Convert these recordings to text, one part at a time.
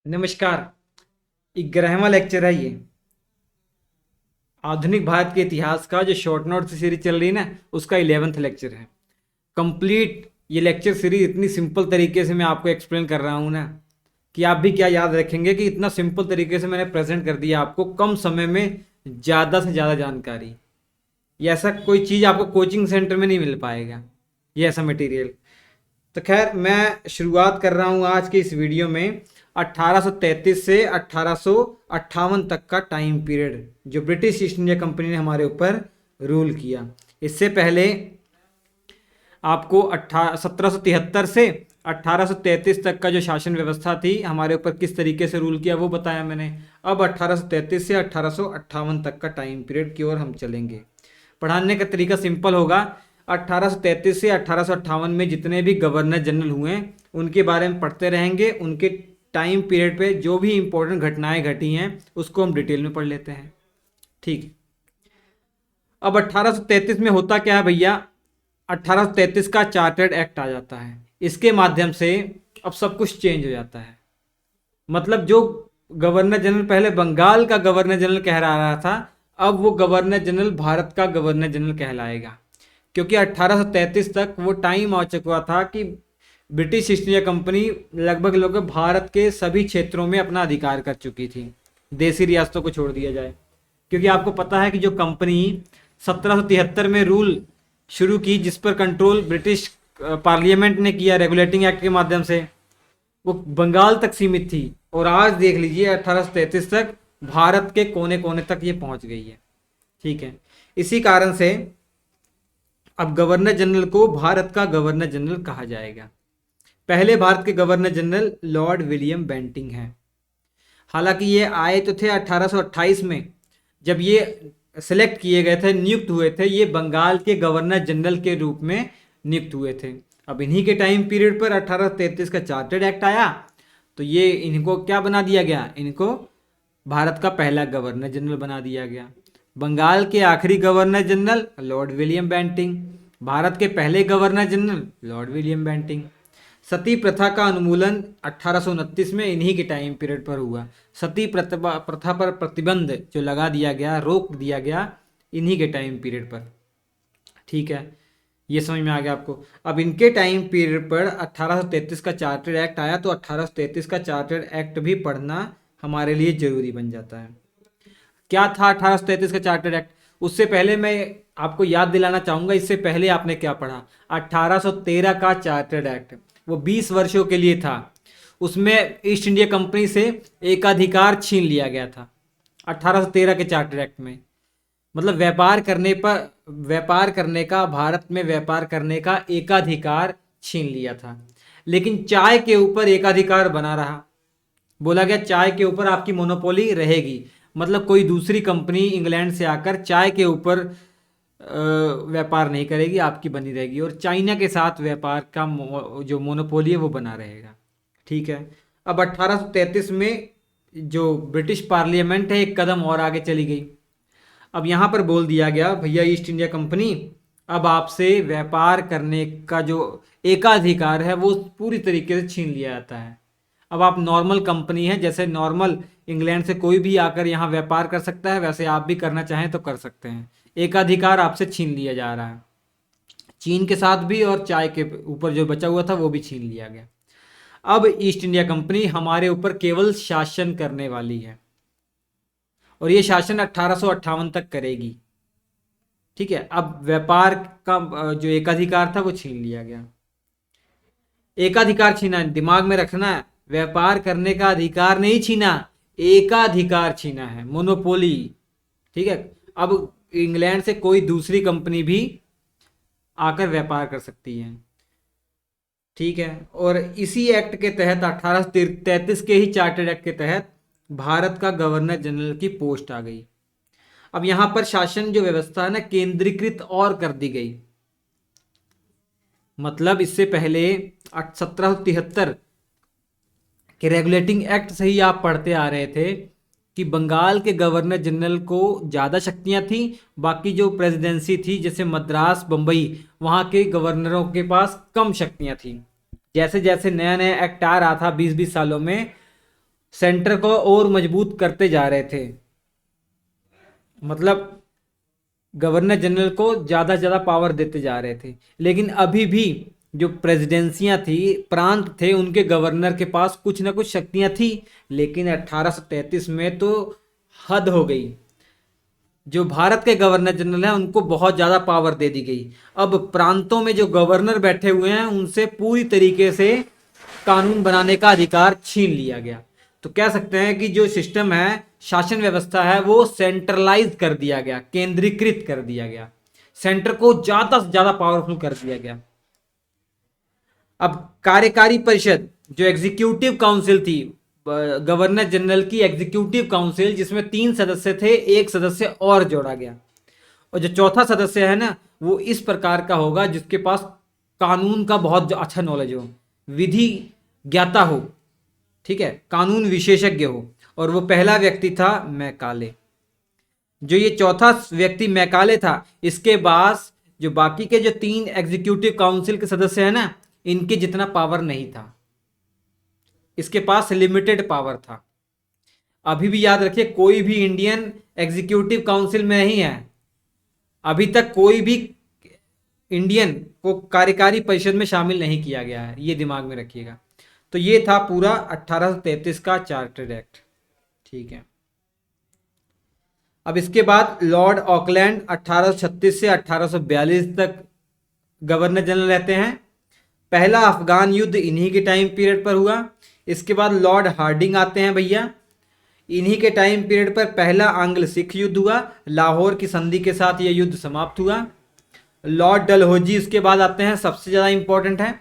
नमस्कार। 11वां लेक्चर है ये। आधुनिक भारत के इतिहास का जो शॉर्ट नोट सीरीज चल रही है ना, उसका 11वां लेक्चर है। कंप्लीट ये लेक्चर सीरीज इतनी सिंपल तरीके से मैं आपको एक्सप्लेन कर रहा हूँ ना, कि आप भी क्या याद रखेंगे कि इतना सिंपल तरीके से मैंने प्रेजेंट कर दिया आपको कम समय में ज़्यादा से ज़्यादा जानकारी। ये ऐसा कोई चीज़ आपको कोचिंग सेंटर में नहीं मिल पाएगा, ये ऐसा मटेरियल। तो खैर मैं शुरुआत कर रहा हूँ आज के इस वीडियो में 1833 से 1858 तक का टाइम पीरियड जो ब्रिटिश ईस्ट इंडिया कंपनी ने हमारे ऊपर रूल किया। इससे पहले आपको 1773 से 1833 तक का जो शासन व्यवस्था थी हमारे ऊपर किस तरीके से रूल किया वो बताया मैंने। अब 1833 से 1858 तक का टाइम पीरियड की ओर हम चलेंगे। पढ़ाने का तरीका सिंपल होगा। 1833 से 1858 में जितने भी गवर्नर जनरल हुए उनके बारे में पढ़ते रहेंगे। उनके टाइम पीरियड पे जो भी इंपॉर्टेंट घटनाएं घटी हैं उसको हम डिटेल में पढ़ लेते हैं। ठीक। अब 1833 में होता क्या है भैया, 1833 का चार्टर्ड एक्ट आ जाता है। इसके माध्यम से अब सब कुछ चेंज हो जाता है। मतलब जो गवर्नर जनरल पहले बंगाल का गवर्नर जनरल कह रहा था, अब वो गवर्नर जनरल भारत का गवर्नर जनरल कहलाएगा। क्योंकि 1833 तक वो टाइम आ चुका था कि ब्रिटिश ईस्ट इंडिया कंपनी लगभग लगभग भारत के सभी क्षेत्रों में अपना अधिकार कर चुकी थी, देसी रियासतों को छोड़ दिया जाए। क्योंकि आपको पता है कि जो कंपनी 1773 में रूल शुरू की, जिस पर कंट्रोल ब्रिटिश पार्लियामेंट ने किया रेगुलेटिंग एक्ट के माध्यम से, वो बंगाल तक सीमित थी। और आज देख लीजिए 1833 तक भारत के कोने कोने तक ये पहुंच गई है। ठीक है। इसी कारण से अब गवर्नर जनरल को भारत का गवर्नर जनरल कहा जाएगा। पहले भारत के governor general Lord William Bentinck हैं। हालांकि ये आए तो थे 1828 में, जब ये सिलेक्ट किए गए थे, नियुक्त हुए थे, ये बंगाल के गवर्नर जनरल के रूप में नियुक्त हुए थे। अब इन्हीं के टाइम पीरियड पर 1833 का चार्टर्ड एक्ट आया, तो ये इनको क्या बना दिया गया, इनको भारत का पहला गवर्नर जनरल बना दिया गया। बंगाल के आखिरी governor general Lord William Bentinck, Bharat के पहले governor general Lord William Bentinck. Sati प्रथा का उन्मूलन 1829 में इन्हीं के टाइम पीरियड पर हुआ। सती प्रथा पर प्रतिबंध जो लगा दिया गया, रोक दिया गया, इन्हीं के टाइम पीरियड पर। ठीक है, ये समझ में आ गया आपको। अब इनके टाइम पीरियड पर 1833 का चार्टर्ड एक्ट आया, तो 1833 का चार्टर्ड एक्ट भी पढ़ना हमारे लिए जरूरी बन जाता है। क्या था 1833 का चार्टर्ड एक्ट? उससे पहले मैं आपको याद दिलाना चाहूंगा, इससे पहले आपने क्या पढ़ा। 1813 का चार्टर्ड एक्ट वो 20 वर्षों के लिए था। उसमें ईस्ट इंडिया कंपनी से एकाधिकार छीन लिया गया था 1813 के चार्टर्ड एक्ट में। मतलब व्यापार करने का, भारत में व्यापार करने का एकाधिकार छीन लिया था। लेकिन चाय के ऊपर एकाधिकार बना रहा। बोला गया चाय के ऊपर आपकी मोनोपोली रहेगी। मतलब कोई दूसरी कंपनी इंग्लैंड से आकर चाय के ऊपर व्यापार नहीं करेगी, आपकी बनी रहेगी। और चाइना के साथ व्यापार का जो मोनोपोली है वो बना रहेगा। ठीक है। अब 1833 में जो ब्रिटिश पार्लियामेंट है एक कदम और आगे चली गई। अब यहाँ पर बोल दिया गया, भैया ईस्ट इंडिया कंपनी अब आपसे व्यापार करने का जो एकाधिकार है वो पूरी तरीके से छीन लिया जाता है। अब आप नॉर्मल कंपनी है, जैसे नॉर्मल इंग्लैंड से कोई भी आकर यहाँ व्यापार कर सकता है, वैसे आप भी करना चाहें तो कर सकते हैं। एकाधिकार आपसे छीन लिया जा रहा है, चीन के साथ भी, और चाय के ऊपर जो बचा हुआ था वो भी छीन लिया गया। अब ईस्ट इंडिया कंपनी हमारे ऊपर केवल शासन करने वाली है, और ये शासन 1858 तक करेगी। ठीक है। अब व्यापार का जो एकाधिकार था वो छीन लिया गया। एकाधिकार छीना, दिमाग में रखना है, व्यापार करने का अधिकार नहीं छीना, एकाधिकार छीना है, मोनोपोली। ठीक है। अब इंग्लैंड से कोई दूसरी कंपनी भी आकर व्यापार कर सकती है। ठीक है। और इसी एक्ट के तहत 1833 के ही चार्टर्ड एक्ट के तहत भारत का गवर्नर जनरल की पोस्ट आ गई। अब यहां पर शासन जो व्यवस्था है ना, केंद्रीकृत और कर दी गई। मतलब इससे पहले 1773 के रेगुलेटिंग एक्ट से ही आप पढ़ते आ रहे थे कि बंगाल के गवर्नर जनरल को ज़्यादा शक्तियां थी, बाकी जो प्रेसिडेंसी थी जैसे मद्रास, बम्बई, वहाँ के गवर्नरों के पास कम शक्तियां थी। जैसे जैसे नया नया एक्ट आ रहा था 20-20 सालों में, सेंटर को और मजबूत करते जा रहे थे। मतलब गवर्नर जनरल को ज़्यादा से ज़्यादा पावर देते जा रहे थे। लेकिन अभी भी जो प्रेसिडेंसियां थी, प्रांत थे, उनके गवर्नर के पास कुछ ना कुछ शक्तियां थी। लेकिन 1833 में तो हद हो गई। जो भारत के गवर्नर जनरल हैं उनको बहुत ज़्यादा पावर दे दी गई। अब प्रांतों में जो गवर्नर बैठे हुए हैं उनसे पूरी तरीके से कानून बनाने का अधिकार छीन लिया गया। तो कह सकते हैं कि जो सिस्टम है, शासन व्यवस्था है, वो सेंट्रलाइज कर दिया गया, केंद्रीकृत कर दिया गया। सेंटर को ज़्यादा से ज़्यादा पावरफुल कर दिया गया। अब कार्यकारी परिषद, जो एग्जीक्यूटिव काउंसिल थी, गवर्नर जनरल की एग्जीक्यूटिव काउंसिल, जिसमें 3 सदस्य थे, 1 सदस्य और जोड़ा गया। और जो चौथा सदस्य है ना, वो इस प्रकार का होगा जिसके पास कानून का बहुत अच्छा नॉलेज हो, विधि ज्ञाता हो, ठीक है, कानून विशेषज्ञ हो। और वो पहला व्यक्ति था मैकाले। जो ये चौथा व्यक्ति मैकाले था, इसके बाद जो बाकी के जो 3 एग्जीक्यूटिव काउंसिल के सदस्य हैं ना, इनके जितना पावर नहीं था। इसके पास लिमिटेड पावर था। अभी भी याद रखिए, कोई भी इंडियन एग्जीक्यूटिव काउंसिल में नहीं है। अभी तक कोई भी इंडियन को कार्यकारी परिषद में शामिल नहीं किया गया है, ये दिमाग में रखिएगा। तो ये था पूरा 1833 का चार्टर्ड एक्ट, ठीक है। अब इसके बाद लॉर्ड ऑकलैंड 1836 से 1842 तक गवर्नर जनरल रहते हैं। पहला अफगान युद्ध इन्हीं के टाइम पीरियड पर हुआ। इसके बाद लॉर्ड हार्डिंग आते हैं भैया। इन्हीं के टाइम पीरियड पर पहला आंग्ल सिख युद्ध हुआ। लाहौर की संधि के साथ यह युद्ध समाप्त हुआ। लॉर्ड डलहौजी इसके बाद आते हैं, सबसे ज़्यादा इंपॉर्टेंट है।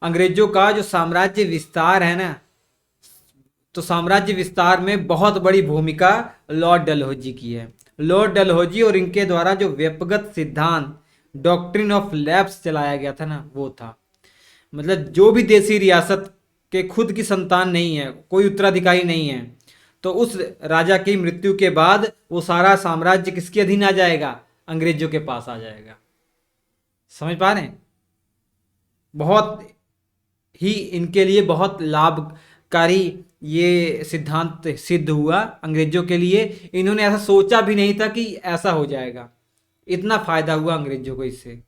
अंग्रेजों का जो साम्राज्य विस्तार है ना, तो साम्राज्य विस्तार में बहुत बड़ी भूमिका लॉर्ड डलहौजी की है। लॉर्ड डलहौजी और इनके द्वारा जो व्यक्तिगत सिद्धांत, डॉक्ट्रिन ऑफ लैप्स चलाया गया था ना, वो था। मतलब जो भी देसी रियासत के खुद की संतान नहीं है, कोई उत्तराधिकारी नहीं है, तो उस राजा की मृत्यु के बाद वो सारा साम्राज्य किसके अधीन आ जाएगा? अंग्रेजों के पास आ जाएगा। समझ पा रहे हैं? बहुत ही इनके लिए बहुत लाभकारी ये सिद्धांत सिद्ध हुआ अंग्रेजों के लिए। इन्होंने ऐसा सोचा भी नहीं था कि ऐसा हो जाएगा। इतना फायदा हुआ अंग्रेजों को इससे।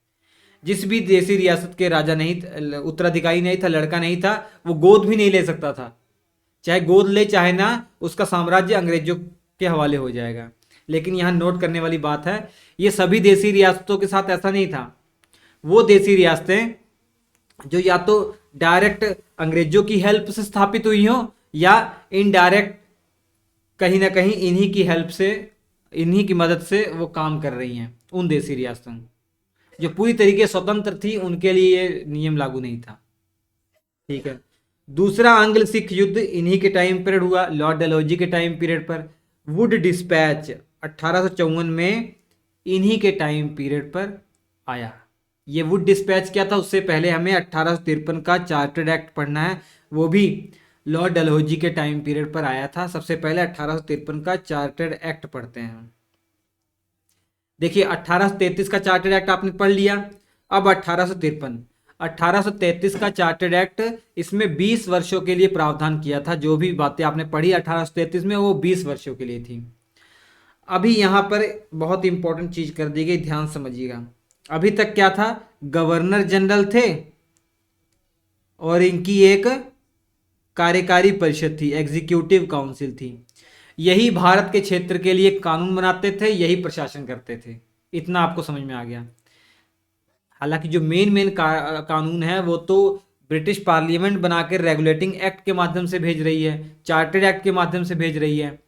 जिस भी देसी रियासत के राजा नहीं, उत्तराधिकारी नहीं था, लड़का नहीं था, वो गोद भी नहीं ले सकता था। चाहे गोद ले चाहे ना, उसका साम्राज्य अंग्रेजों के हवाले हो जाएगा। लेकिन यहाँ नोट करने वाली बात है, ये सभी देसी रियासतों के साथ ऐसा नहीं था। वो देसी रियासतें जो या तो डायरेक्ट अंग्रेजों की हेल्प से स्थापित हुई हो, या इनडायरेक्ट कहीं ना कहीं इन्हीं की हेल्प से, इन्हीं की मदद से वो काम कर रही हैं। उन देसी रियासतों जो पूरी तरीके स्वतंत्र थी, उनके लिए ये नियम लागू नहीं था। ठीक है। दूसरा आंग्ल सिख युद्ध इन्हीं के टाइम पीरियड हुआ, लॉर्ड डलहौजी के टाइम पीरियड पर। वुड डिस्पैच 1854 में इन्हीं के टाइम पीरियड पर आया। ये वुड डिस्पैच क्या था, उससे पहले हमें 1853 का चार्टर्ड एक्ट पढ़ना है, वो भी लॉर्ड डलहौजी के टाइम पीरियड पर आया था। सबसे पहले 1853 का चार्टर्ड एक्ट पढ़ते हैं। देखिए 1833 का चार्टर्ड एक्ट आपने पढ़ लिया। अब 1833 का चार्टर्ड एक्ट, इसमें 20 वर्षों के लिए प्रावधान किया था। जो भी बातें आपने पढ़ी 1833 में, वो 20 वर्षों के लिए थी। अभी यहाँ पर बहुत इंपॉर्टेंट चीज कर दी गई, ध्यान समझिएगा। अभी तक क्या था, गवर्नर जनरल थे और इनकी एक कार्यकारी परिषद थी, एग्जीक्यूटिव काउंसिल थी। यही भारत के क्षेत्र के लिए कानून बनाते थे, यही प्रशासन करते थे। इतना आपको समझ में आ गया। हालांकि जो मेन कानून है वो तो ब्रिटिश पार्लियामेंट बनाकर रेगुलेटिंग एक्ट के माध्यम से भेज रही है, चार्टर्ड एक्ट के माध्यम से भेज रही है।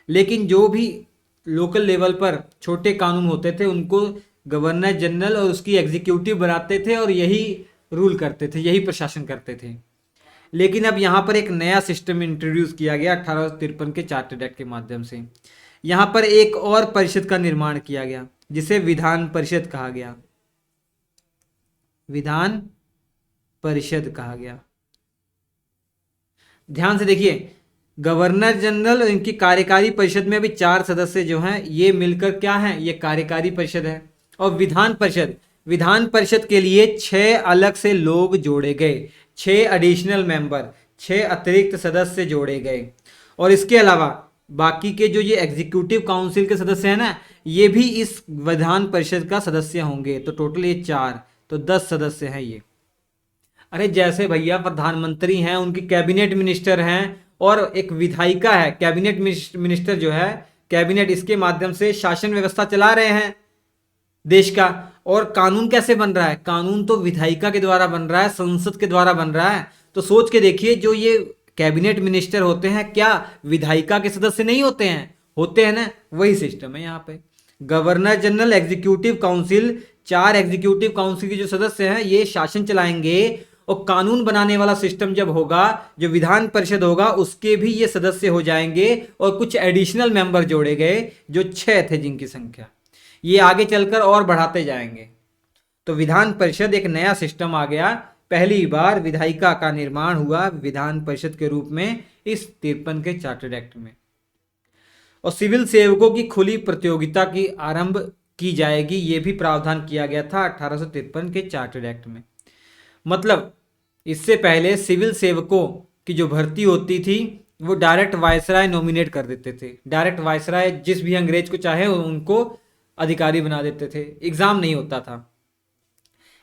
लेकिन जो भी लोकल लेवल पर छोटे कानून होते थे, उनको गवर्नर जनरल और उसकी एग्जीक्यूटिव बनाते थे और यही रूल करते थे, यही प्रशासन करते थे। लेकिन अब यहाँ पर एक नया सिस्टम इंट्रोड्यूस किया गया 1853 के चार्टर्ड एक्ट के माध्यम से। यहाँ पर एक और परिषद का निर्माण किया गया, जिसे विधान परिषद कहा गया। विधान परिषद कहा गया। ध्यान से देखिए, गवर्नर जनरल और इनकी कार्यकारी परिषद में अभी 4 सदस्य जो हैं, ये मिलकर क्या हैं, ये कार्यकारी परिषद है। और विधान परिषद के लिए 6 अलग से लोग जोड़े गए, 6 एडिशनल मेंबर, 6 अतिरिक्त सदस्य जोड़े गए। और इसके अलावा बाकी के जो ये एग्जीक्यूटिव काउंसिल के सदस्य हैं ना, ये भी इस विधान परिषद का सदस्य होंगे। तो टोटल ये 4, तो 10 सदस्य हैं ये। अरे जैसे भैया प्रधानमंत्री हैं, उनकी कैबिनेट मिनिस्टर हैं, और एक विधायिका है। कैबिनेट मिनिस्टर जो है, कैबिनेट, इसके माध्यम से शासन व्यवस्था चला रहे हैं देश का। और कानून कैसे बन रहा है? कानून तो विधायिका के द्वारा बन रहा है, संसद के द्वारा बन रहा है। तो सोच के देखिए, जो ये कैबिनेट मिनिस्टर होते हैं, क्या विधायिका के सदस्य नहीं होते हैं? होते हैं ना। वही सिस्टम है यहाँ पे। Governor general, executive council, 4 executive council के जो सदस्य हैं, ये शासन चलाएंगे। और कानून बनाने वाला सिस्टम जब होगा, जो विधान परिषद होगा, उसके भी ये सदस्य हो जाएंगे। और कुछ एडिशनल मेंबर जोड़े गए, जो 6 थे, जिनकी संख्या ये आगे चलकर और बढ़ाते जाएंगे। तो विधान परिषद एक नया सिस्टम आ गया। पहली बार विधायिका का निर्माण हुआ विधान परिषद के रूप में इस 53 के चार्टर्ड एक्ट में। और सिविल सेवकों की खुली प्रतियोगिता की आरंभ की जाएगी, ये भी प्रावधान किया गया था 1853 के चार्टर्ड एक्ट में। मतलब इससे पहले सिविल सेवकों की जो भर्ती होती थी, वो डायरेक्ट वायसराय नॉमिनेट कर देते थे। डायरेक्ट वायसराय जिस भी अंग्रेज को चाहे उनको अधिकारी बना देते थे, एग्जाम नहीं होता था।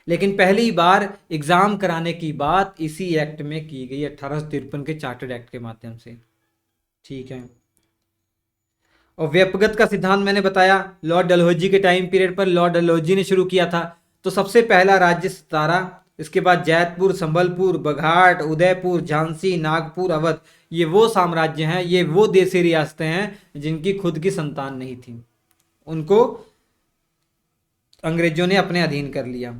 लेकिन पहली बार एग्जाम कराने की बात इसी एक्ट में की गई, 1853 के चार्टर्ड एक्ट के माध्यम से। ठीक है। और व्यपगत का सिद्धांत मैंने बताया, लॉर्ड डलहौजी के टाइम पीरियड पर लॉर्ड डलहौजी ने शुरू किया था। तो सबसे पहला राज्य सतारा, इसके बाद जैतपुर, संबलपुर, बघाट, उदयपुर, झांसी, नागपुर, अवध, ये वो साम्राज्य हैं, ये वो देशी रियासतें हैं जिनकी खुद की संतान नहीं थी। उनको अंग्रेजों ने अपने अधीन कर लिया।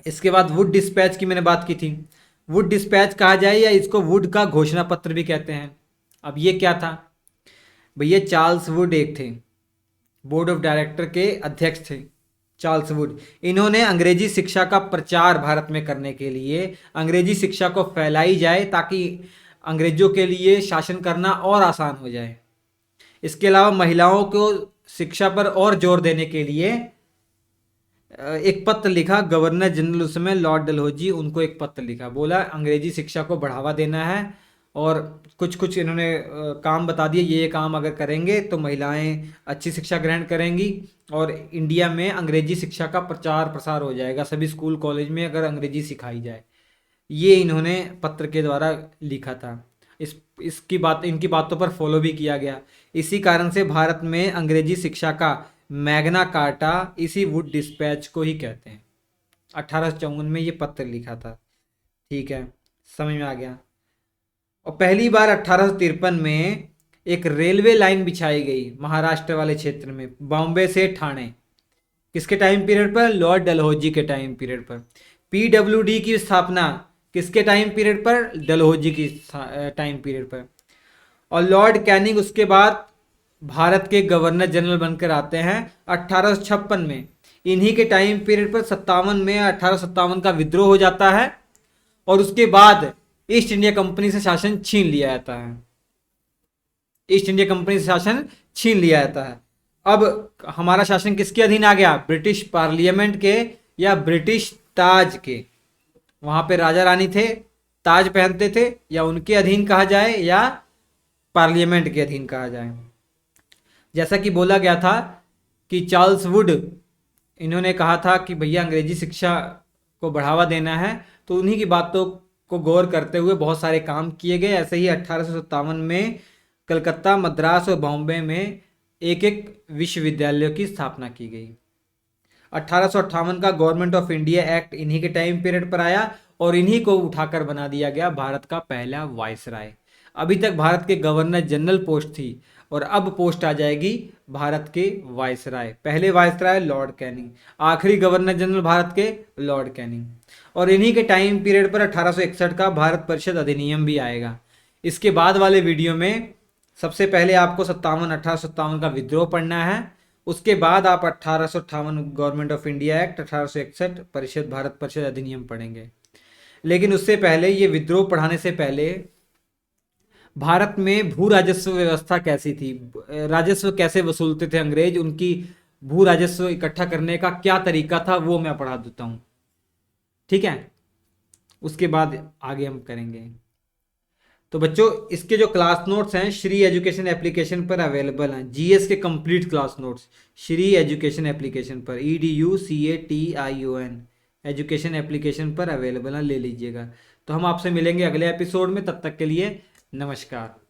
इसके बाद वुड डिस्पैच की मैंने बात की थी। वुड डिस्पैच कहा जाए या इसको वुड का घोषणा पत्र भी कहते हैं। अब ये क्या था भैया? चार्ल्स वुड एक थे, बोर्ड ऑफ डायरेक्टर के अध्यक्ष थे चार्ल्स वुड। इन्होंने अंग्रेजी शिक्षा का प्रचार भारत में करने के लिए, अंग्रेजी शिक्षा को फैलाई जाए ताकि अंग्रेजों के लिए शासन करना और आसान हो जाए। इसके अलावा महिलाओं को शिक्षा पर और जोर देने के लिए एक पत्र लिखा गवर्नर जनरल, उस समय लॉर्ड डलहौजी, उनको एक पत्र लिखा, बोला अंग्रेजी शिक्षा को बढ़ावा देना है। और कुछ इन्होंने काम बता दिए, ये काम अगर करेंगे तो महिलाएं अच्छी शिक्षा ग्रहण करेंगी और इंडिया में अंग्रेजी शिक्षा का प्रचार प्रसार हो जाएगा, सभी स्कूल कॉलेज में अगर अंग्रेजी सिखाई जाए। ये इन्होंने पत्र के द्वारा लिखा था। इनकी बातों पर फॉलो भी किया गया। इसी कारण से भारत में अंग्रेजी शिक्षा का मैग्ना कार्टा इसी वुड डिस्पैच को ही कहते हैं। 1854 में ये पत्र लिखा था। ठीक है, समझ में आ गया। और पहली बार 1853 में एक रेलवे लाइन बिछाई गई महाराष्ट्र वाले क्षेत्र में, बॉम्बे से ठाणे। किसके टाइम पीरियड पर? लॉर्ड डलहौजी के टाइम पीरियड पर। पीडब्ल्यूडी की स्थापना किसके टाइम पीरियड पर? डलहौजी की टाइम पीरियड पर। और लॉर्ड कैनिंग उसके बाद भारत के गवर्नर जनरल बनकर आते हैं 1856 में। इन्हीं के टाइम पीरियड पर 57 में 1857 का विद्रोह हो जाता है और उसके बाद ईस्ट इंडिया कंपनी से शासन छीन लिया जाता है। ईस्ट इंडिया कंपनी से शासन छीन लिया जाता है। अब हमारा शासन किसके अधीन आ गया? ब्रिटिश पार्लियामेंट के या ब्रिटिश ताज के। वहां पे राजा रानी थे, ताज पहनते थे, या उनके अधीन कहा जाए या पार्लियामेंट के अधीन कहा जाए। जैसा कि बोला गया था कि चार्ल्स वुड, इन्होंने कहा था कि भैया अंग्रेजी शिक्षा को बढ़ावा देना है, तो उन्हीं की बातों को गौर करते हुए बहुत सारे काम किए गए। ऐसे ही 1857 में कलकत्ता, मद्रास और बॉम्बे में एक एक विश्वविद्यालयों की स्थापना की गई। 1858 का गवर्नमेंट ऑफ इंडिया एक्ट इन्हीं के टाइम पीरियड पर आया और इन्हीं को उठाकर बना दिया गया भारत का पहला वायसराय। अभी तक भारत के गवर्नर जनरल पोस्ट थी और अब पोस्ट आ जाएगी भारत के वायसराय। पहले वायसराय लॉर्ड कैनिंग, आखिरी गवर्नर जनरल भारत के लॉर्ड कैनिंग। और इन्हीं के टाइम पीरियड पर 1861 का भारत परिषद अधिनियम भी आएगा। इसके बाद वाले वीडियो में सबसे पहले आपको 1857 का विद्रोह पढ़ना है, उसके बाद आप 1858 गवर्नमेंट ऑफ इंडिया एक्ट, 1861 परिषद, भारत परिषद अधिनियम पढ़ेंगे। लेकिन उससे पहले, ये विद्रोह पढ़ाने से पहले, भारत में भू राजस्व व्यवस्था कैसी थी, राजस्व कैसे वसूलते थे अंग्रेज, उनकी भू राजस्व इकट्ठा करने का क्या तरीका था, वो मैं पढ़ा देता हूं। ठीक है, उसके बाद आगे हम करेंगे। तो बच्चों इसके जो क्लास नोट्स हैं श्री एजुकेशन एप्लीकेशन पर अवेलेबल हैं। जीएस के complete class notes Shri education application पर EDUCATION एजुकेशन एप्लीकेशन पर अवेलेबल हैं, ले लीजिएगा। तो हम आपसे मिलेंगे अगले एपिसोड में, तब तक के लिए नमस्कार।